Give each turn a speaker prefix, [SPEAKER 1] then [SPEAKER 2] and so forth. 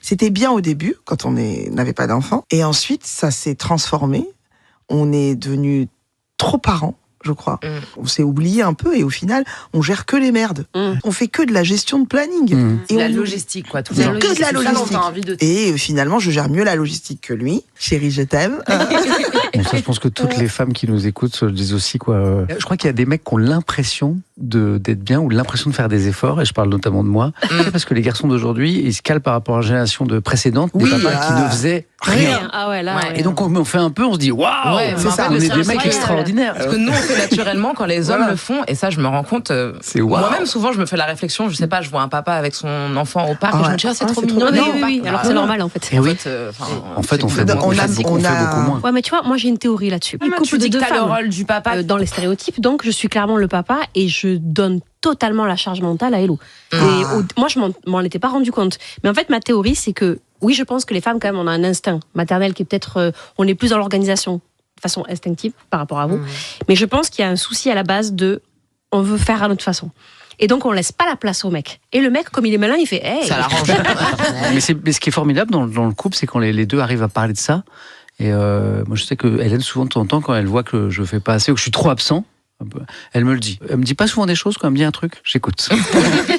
[SPEAKER 1] C'était bien au début, quand n'avait pas d'enfant. Et ensuite, ça s'est transformé. On est devenus trop parents, je crois. On s'est oublié un peu et au final, on gère que les merdes. On fait que de la gestion de planning.
[SPEAKER 2] Et la logistique, quoi.
[SPEAKER 1] C'est que de la logistique. Et finalement, je gère mieux la logistique que lui. Chérie, je t'aime.
[SPEAKER 3] Bon, ça, je pense que toutes les femmes qui nous écoutent se le disent aussi, quoi. Je crois qu'il y a des mecs qui ont l'impression d'être bien ou l'impression de faire des efforts, et je parle notamment de moi, parce que les garçons d'aujourd'hui, ils se calent par rapport à la génération de précédentes, des papas qui ne faisaient rien.
[SPEAKER 4] Ah ouais, là,
[SPEAKER 3] Et donc on fait un peu, on se dit waouh,
[SPEAKER 1] c'est ça.
[SPEAKER 3] on est des mecs extraordinaires.
[SPEAKER 2] Parce que nous, on fait naturellement quand les hommes le font, et ça, je me rends compte.
[SPEAKER 3] C'est waouh.
[SPEAKER 2] Moi-même, souvent, je me fais la réflexion, je sais pas, je vois un papa avec son enfant au parc, et je me dis, c'est trop mignon.
[SPEAKER 4] Oui, alors c'est normal en fait.
[SPEAKER 3] Et oui. En fait, on fait beaucoup moins.
[SPEAKER 4] Ouais, mais tu vois, moi j'ai une théorie là-dessus.
[SPEAKER 2] Tu dis que t'as le rôle du papa
[SPEAKER 4] dans les stéréotypes, donc je suis clairement le papa et je donne totalement la charge mentale à Hello. Et moi, je m'en étais pas rendu compte. Mais en fait, ma théorie, c'est que oui, je pense que les femmes, quand même, on a un instinct maternel qui est peut-être, on est plus dans l'organisation de façon instinctive par rapport à vous. Mais je pense qu'il y a un souci à la base on veut faire à notre façon. Et donc, on laisse pas la place au mec. Et le mec, comme il est malin, il fait hey.
[SPEAKER 2] Ça l'arrange.
[SPEAKER 3] Mais ce qui est formidable dans le couple, c'est quand les deux arrivent à parler de ça. Et moi, je sais que Hélène, souvent de temps en temps, quand elle voit que je fais pas assez ou que je suis trop absent, elle me le dit. Elle me dit pas souvent des choses, quand elle me dit un truc, j'écoute.